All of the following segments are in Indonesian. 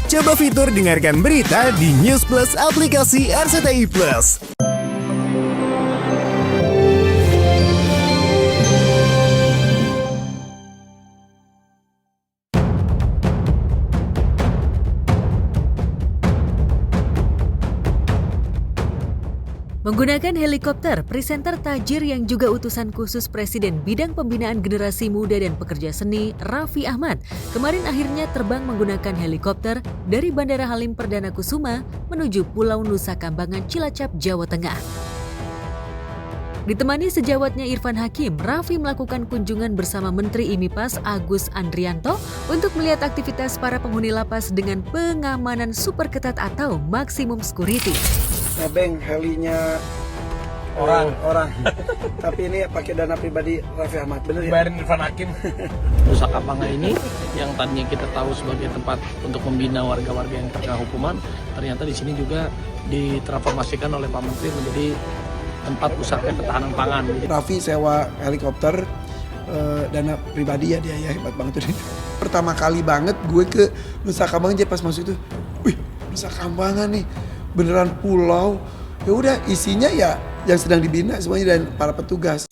Coba fitur dengarkan berita di News Plus aplikasi RCTI Plus. Menggunakan helikopter, presenter Tajir yang juga utusan khusus Presiden Bidang Pembinaan Generasi Muda dan Pekerja Seni, Raffi Ahmad, kemarin akhirnya terbang menggunakan helikopter dari Bandara Halim Perdana Kusuma menuju Pulau Nusa Kambangan, Cilacap, Jawa Tengah. Ditemani sejawatnya Irfan Hakim, Raffi melakukan kunjungan bersama Menteri IMIPAS Agus Andrianto untuk melihat aktivitas para penghuni lapas dengan pengamanan super ketat atau maksimum security. Nebeng helinya orang. Tapi ini pakai dana pribadi Raffi Ahmad, bener ya? Bayarin Irfan Hakim. Nusa Kambangan ini yang tadinya kita tahu sebagai tempat untuk membina warga-warga yang terkena hukuman, ternyata di sini juga ditransformasikan oleh Pak Menteri menjadi tempat usaha ketahanan pangan. Raffi sewa helikopter dana pribadi ya, dia ya, hebat banget tuh. Pertama kali banget gue ke Nusa Kambangan, pas masuk tuh, wih, Nusa Kambangan nih beneran pulau. Ya udah, isinya ya yang sedang dibina semuanya dan para petugas.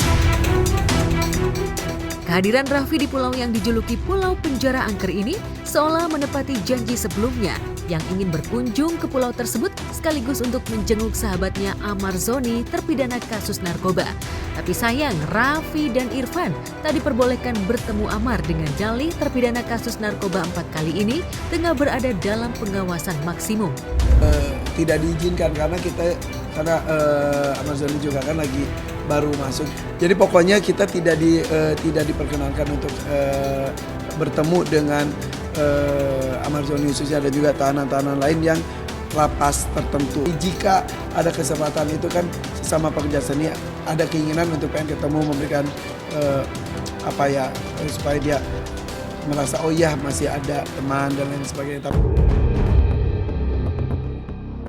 Kehadiran Raffi di pulau yang dijuluki Pulau Penjara Angker ini seolah menepati janji sebelumnya yang ingin berkunjung ke pulau tersebut sekaligus untuk menjenguk sahabatnya Amar Zoni terpidana kasus narkoba. Tapi sayang, Raffi dan Irfan tak diperbolehkan bertemu Amar dengan dalih terpidana kasus narkoba 4 kali ini tengah berada dalam pengawasan maksimum. Tidak diizinkan karena Amar Zoni juga kan lagi baru masuk. Jadi pokoknya kita tidak diperkenankan untuk bertemu dengan Amar Zoni khususnya, ada juga tahanan-tahanan lain yang lapas tertentu. Jika ada kesempatan itu kan sesama pekerja seni ada keinginan untuk pengen ketemu, memberikan supaya dia merasa oh iya masih ada teman dan lain sebagainya.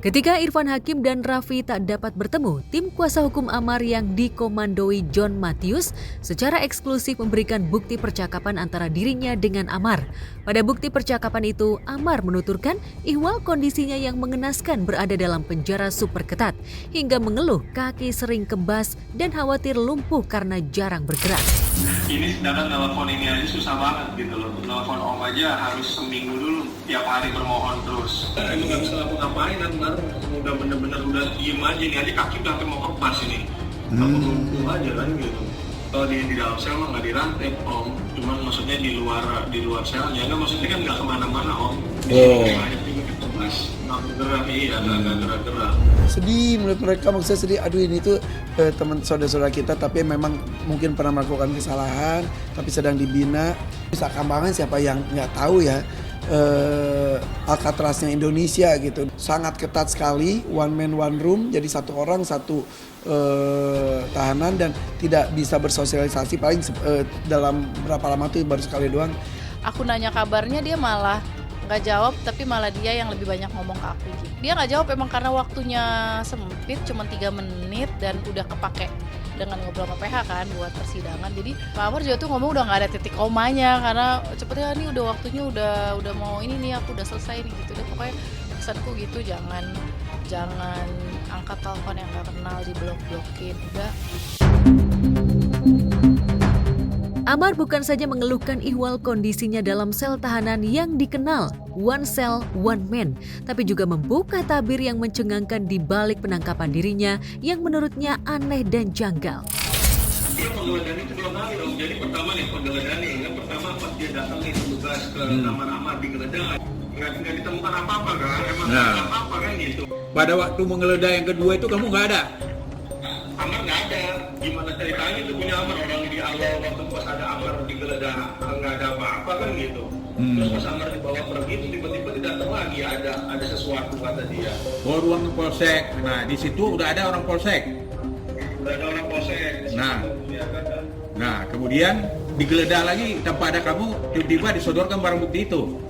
Ketika Irfan Hakim dan Raffi tak dapat bertemu, tim kuasa hukum Amar yang dikomandoi John Matius secara eksklusif memberikan bukti percakapan antara dirinya dengan Amar. Pada bukti percakapan itu, Amar menuturkan ihwal kondisinya yang mengenaskan berada dalam penjara super ketat, hingga mengeluh kaki sering kebas dan khawatir lumpuh karena jarang bergerak. Ini sedangkan telepon ini aja susah banget gitu loh. Telepon om aja harus seminggu dulu, tiap hari bermohon terus. Itu nggak bisa ngapa-ngapain kan, udah bener-bener udah diem aja nih, aja kaki udah mau kebas ini. Aku lumpuh aja kan gitu. Kalau di dalam sel mah nggak dirantai om, cuman maksudnya di luar selnya, kan maksudnya kan nggak kemana-mana om. Banyak juga kebas, nggak gerak-gerak. Sedih menurut mereka, maksudnya sedih. Aduh, ini tuh teman saudara-saudara kita tapi memang mungkin pernah melakukan kesalahan tapi sedang dibina. Nusa Kambangan siapa yang nggak tahu ya, Alcatraznya Indonesia gitu, sangat ketat sekali, one man one room, jadi satu orang satu tahanan dan tidak bisa bersosialisasi, paling dalam berapa lama tuh baru sekali doang. Aku nanya kabarnya dia malah nggak jawab, tapi malah dia yang lebih banyak ngomong ke aku gitu. Dia nggak jawab emang karena waktunya sempit, cuma 3 menit dan udah kepake dengan ngobrol sama PH kan buat persidangan. Jadi Pak Amar juga tuh ngomong udah nggak ada titik komanya karena cepetnya nih udah waktunya udah mau ini nih, aku udah selesai nih gitu deh. Pokoknya pesanku gitu, jangan angkat telepon yang nggak kenal, diblok-blokin udah. Amar bukan saja mengeluhkan ihwal kondisinya dalam sel tahanan yang dikenal one cell, one man, tapi juga membuka tabir yang mencengangkan di balik penangkapan dirinya yang menurutnya aneh dan janggal. Dia penggeledahan itu 2 kali dong. Jadi pertama nih penggeledahan nih, yang pertama pas dia datang nih petugas ke kamar Amar digeledah, nggak ditemukan apa-apa kan, emang nggak ada apa-apa kan gitu. Pada waktu menggeledah yang kedua itu kamu nggak ada? Amar nggak ada. Gimana ceritanya itu punya Amar, orang di awal waktu pas ada Amar digeledah nggak ada apa-apa kan gitu. Terus pas Amar dibawa pergi tiba-tiba datang lagi ada sesuatu kata dia. Oh, ruang polsek. Nah di situ udah ada orang polsek. Udah ada orang polsek. Nah kemudian digeledah lagi tanpa ada kamu, tiba-tiba disodorkan barang bukti itu.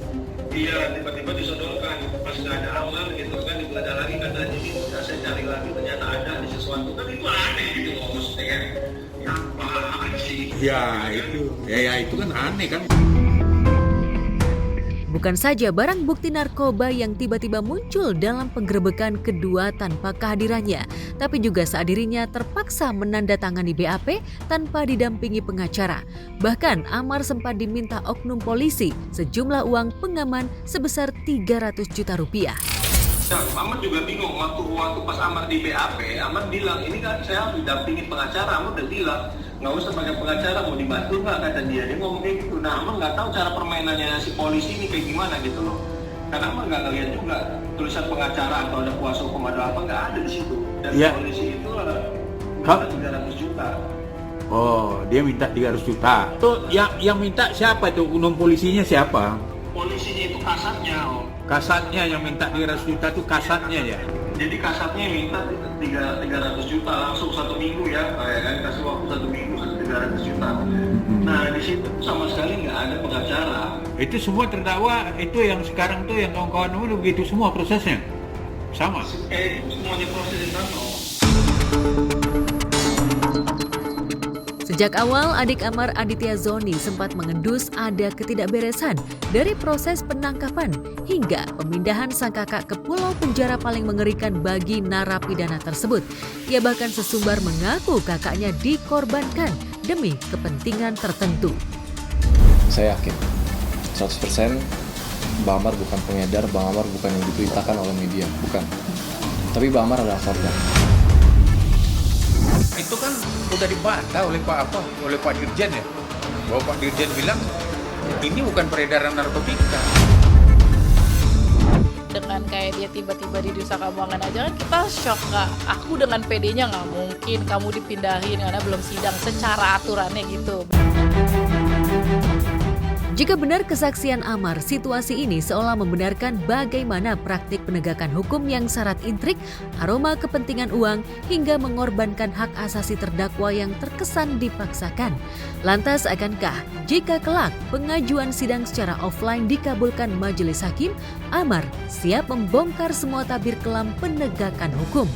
Iya, tiba-tiba disodorkan pas nggak ada Amar gitu kan, digeledah lagi kata jadi saya cari lagi ternyata ada di sesuatu kan, itu aneh gitu maksudnya kan. Apaan sih? Ya itu kan aneh kan. Bukan saja barang bukti narkoba yang tiba-tiba muncul dalam penggerebekan kedua tanpa kehadirannya, tapi juga saat dirinya terpaksa menandatangani BAP tanpa didampingi pengacara. Bahkan Amar sempat diminta oknum polisi sejumlah uang pengaman sebesar 300 juta rupiah. Amar juga bingung waktu pas Amar di BAP, Amar bilang ini kan saya harus didampingi pengacara. Amar udah bilang nggak usah pakai pengacara, mau dibantu nggak, kata dia ngomong kayak gitu. Nah Amar nggak tahu cara permainannya si polisi ini kayak gimana gitu loh, karena Amar nggak ngeliat juga tulisan pengacara atau ada kuasa hukum ada apa, nggak ada di situ. Dan polisi itu minta 300 juta. Oh, dia minta 300 juta. Tuh yang minta siapa tuh? Oknum polisinya siapa? Polisinya itu kasatnya, Om. Kasatnya yang minta 300 juta tuh kasatnya ya. Jadi kasatnya minta 300 juta langsung 1 minggu ya, kan kasih waktu 1 minggu 300 juta. Nah di situ sama sekali nggak ada pengacara. Itu semua terdakwa itu yang sekarang tuh yang kawan-kawan itu begitu semua prosesnya sama. Semuanya proses di sana. Sejak awal, adik Amar Aditya Zoni sempat mengendus ada ketidakberesan dari proses penangkapan hingga pemindahan sang kakak ke pulau penjara paling mengerikan bagi narapidana tersebut. Ia bahkan sesumbar mengaku kakaknya dikorbankan demi kepentingan tertentu. Saya yakin 100% Bang Amar bukan pengedar, Bang Amar bukan yang diberitakan oleh media, bukan. Tapi Bang Amar adalah korban. Itu kan udah dibantah oleh Pak Dirjen ya. Bahwa Pak Dirjen bilang ini bukan peredaran narkotika. Dengan kayak dia tiba-tiba di Nusa Kambangan aja kan kita shock, Kak. Aku dengan PD-nya nggak mungkin kamu dipindahin karena belum sidang secara aturannya gitu. Jika benar kesaksian Amar, situasi ini seolah membenarkan bagaimana praktik penegakan hukum yang syarat intrik, aroma kepentingan uang, hingga mengorbankan hak asasi terdakwa yang terkesan dipaksakan. Lantas akankah jika kelak pengajuan sidang secara offline dikabulkan majelis hakim, Amar siap membongkar semua tabir kelam penegakan hukum?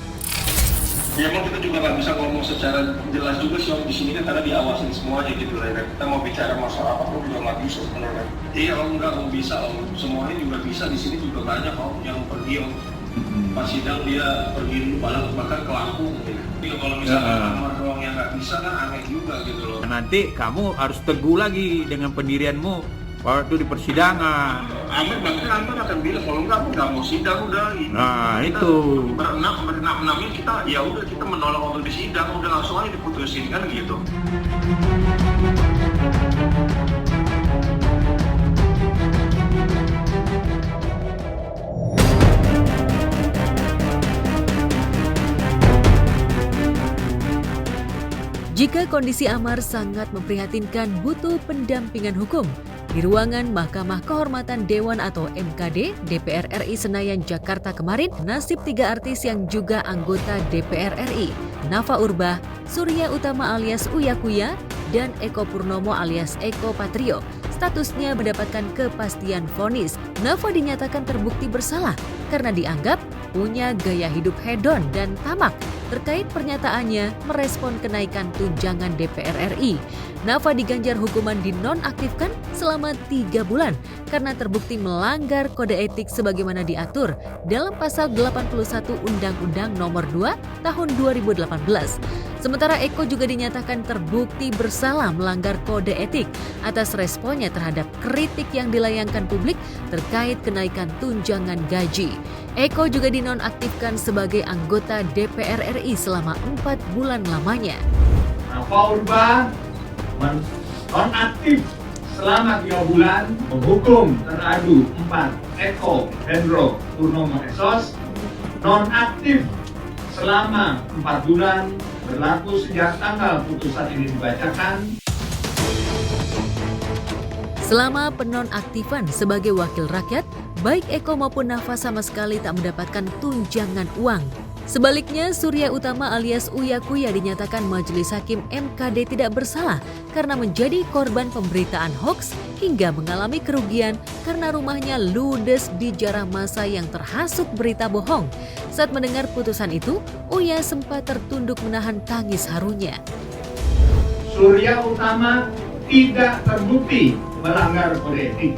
Ya emang kita juga nggak bisa ngomong secara jelas juga sih Om di sini kan, karena diawasin semuanya gitu lah ya. Kita mau bicara masalah apa pun juga nggak bisa sebenarnya. Iya Om, nggak Om, bisa Om, semuanya juga bisa. Di sini juga banyak Om yang pergi Om. Pas sidang dia pergi dulu bahkan ke Lampung gitu. Jadi kalau misalnya Amar doang yang nggak bisa kan aneh juga gitu loh. Nanti kamu harus teguh lagi dengan pendirianmu waktu di persidangan. Amar akan bilang kalau nggak mau sidang udah. Nah itu. Berenam-enamnya kita ya udah kita menolak untuk disidang, udah langsung aja diputusin kan gitu. Jika kondisi Amar sangat memprihatinkan, butuh pendampingan hukum. Di ruangan Mahkamah Kehormatan Dewan atau MKD DPR RI Senayan, Jakarta kemarin, nasib 3 artis yang juga anggota DPR RI, Nafa Urbach, Surya Utama alias Uya Kuya, dan Eko Purnomo alias Eko Patrio, statusnya mendapatkan kepastian vonis. Nafa dinyatakan terbukti bersalah karena dianggap punya gaya hidup hedon dan tamak terkait pernyataannya merespon kenaikan tunjangan DPR RI. Nafa diganjar hukuman dinonaktifkan selama 3 bulan karena terbukti melanggar kode etik sebagaimana diatur dalam pasal 81 Undang-Undang Nomor 2 Tahun 2018. Sementara Eko juga dinyatakan terbukti bersalah melanggar kode etik atas responnya terhadap kritik yang dilayangkan publik terkait kenaikan tunjangan gaji. Eko juga dinonaktifkan sebagai anggota DPR RI selama 4 bulan lamanya. Nafa Urbach nonaktif selama 3 bulan, menghukum teradu 4 Eko Hendro Purnomo Esos nonaktif selama 4 bulan berlaku sejak tanggal putusan ini dibacakan. Selama penonaktifan sebagai wakil rakyat, baik Eko maupun Nafa sama sekali tak mendapatkan tunjangan uang. Sebaliknya, Surya Utama alias Uya Kuya dinyatakan majelis hakim MKD tidak bersalah karena menjadi korban pemberitaan hoaks hingga mengalami kerugian karena rumahnya ludes dijarah massa yang terhasut berita bohong. Saat mendengar putusan itu, Uya sempat tertunduk menahan tangis harunya. Surya Utama tidak terbukti melanggar kode etik.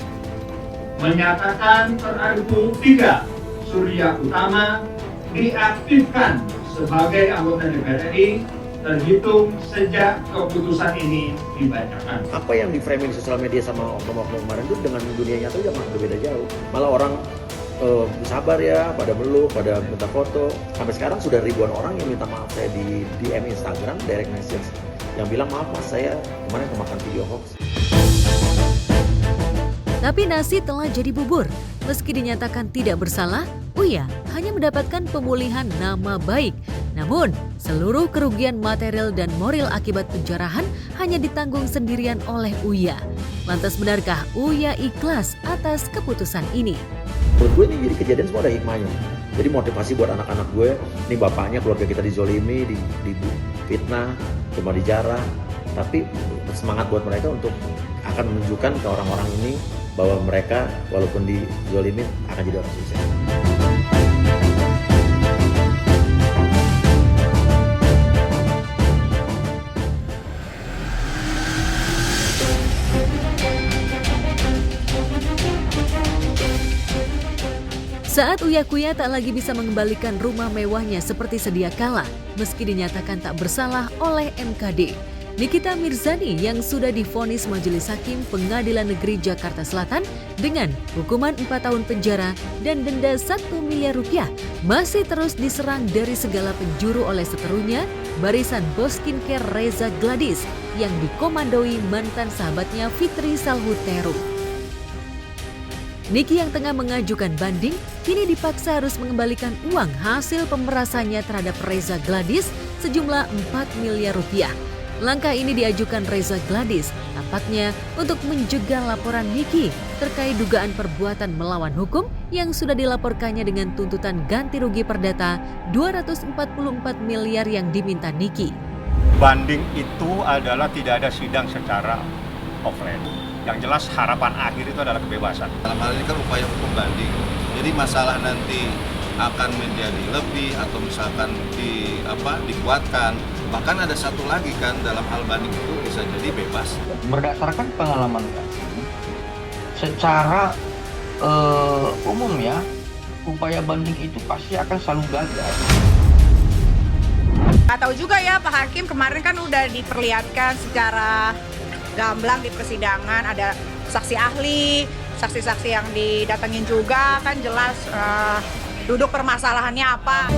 menyatakan teradu 3 Surya Utama diaktifkan sebagai anggota DPR RI terhitung sejak keputusan ini dibacakan. Apa yang di framing sosial media sama oknum-oknum kemarin itu dengan dunia nyata jangan berbeda jauh. Malah orang sabar ya, pada meluk, pada minta foto. Sampai sekarang sudah ribuan orang yang minta maaf saya di DM Instagram, direct message, yang bilang maaf mas, saya kemarin kemakan video hoax. Tapi nasi telah jadi bubur. Meski dinyatakan tidak bersalah, Uya hanya mendapatkan pemulihan nama baik. Namun, seluruh kerugian material dan moral akibat penjarahan hanya ditanggung sendirian oleh Uya. Lantas benarkah Uya ikhlas atas keputusan ini? Menurut gue ini jadi kejadian semua ada hikmahnya. Jadi motivasi buat anak-anak gue, ini bapaknya, keluarga kita dizolimi, difitnah, cuma dijarah. Tapi semangat buat mereka untuk akan menunjukkan ke orang-orang ini bahwa mereka walaupun dizolimin akan jadi orang sukses. Saat Uya Kuya tak lagi bisa mengembalikan rumah mewahnya seperti sedia kala, meski dinyatakan tak bersalah oleh MKD. Nikita Mirzani yang sudah divonis Majelis Hakim Pengadilan Negeri Jakarta Selatan dengan hukuman 4 tahun penjara dan denda 1 miliar rupiah masih terus diserang dari segala penjuru oleh seterunya, barisan bos skincare Reza Gladys yang dikomandoi mantan sahabatnya Fitri Salhuteru. Niki yang tengah mengajukan banding kini dipaksa harus mengembalikan uang hasil pemerasannya terhadap Reza Gladys sejumlah 4 miliar rupiah. Langkah ini diajukan Reza Gladys tampaknya untuk mencegah laporan Niki terkait dugaan perbuatan melawan hukum yang sudah dilaporkannya dengan tuntutan ganti rugi perdata 244 miliar yang diminta Niki. Banding itu adalah tidak ada sidang secara offline. Yang jelas harapan akhir itu adalah kebebasan. Dalam hal ini kan upaya hukum banding. Jadi masalah nanti akan menjadi lebih atau misalkan dikuatkan. Bahkan ada satu lagi kan dalam hal banding itu bisa jadi bebas. Berdasarkan pengalaman kami, secara umum ya, upaya banding itu pasti akan selalu gagal. Nggak tahu juga ya Pak Hakim, kemarin kan udah diperlihatkan secara gamblang di persidangan, ada saksi ahli, saksi-saksi yang didatengin juga, kan jelas duduk permasalahannya apa.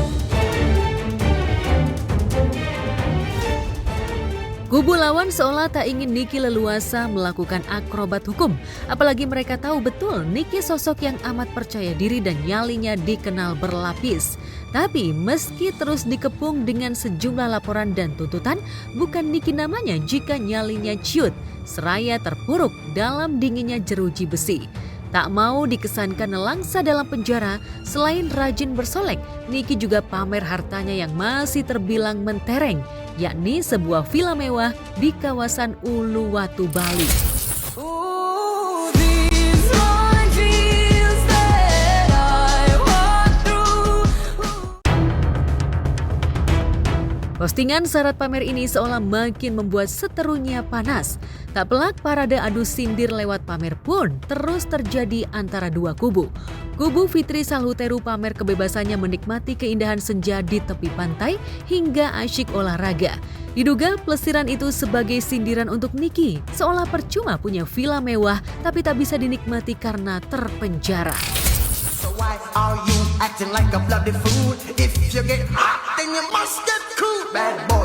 Kubu lawan seolah tak ingin Niki leluasa melakukan akrobat hukum. Apalagi mereka tahu betul Niki sosok yang amat percaya diri dan nyalinya dikenal berlapis. Tapi meski terus dikepung dengan sejumlah laporan dan tuntutan, bukan Niki namanya jika nyalinya ciut, seraya terpuruk dalam dinginnya jeruji besi. Tak mau dikesankan nelangsa dalam penjara, selain rajin bersolek, Niki juga pamer hartanya yang masih terbilang mentereng, yakni sebuah villa mewah di kawasan Uluwatu, Bali. Postingan syarat pamer ini seolah makin membuat seterunya panas. Tak pelak parade adu sindir lewat pamer pun terus terjadi antara dua kubu. Kubu Fitri Salhuteru pamer kebebasannya menikmati keindahan senja di tepi pantai hingga asyik olahraga. Diduga pelesiran itu sebagai sindiran untuk Niki, seolah percuma punya villa mewah tapi tak bisa dinikmati karena terpenjara. So why are you acting like a bloody fool? If you get hot, then you must get cool, bad boy.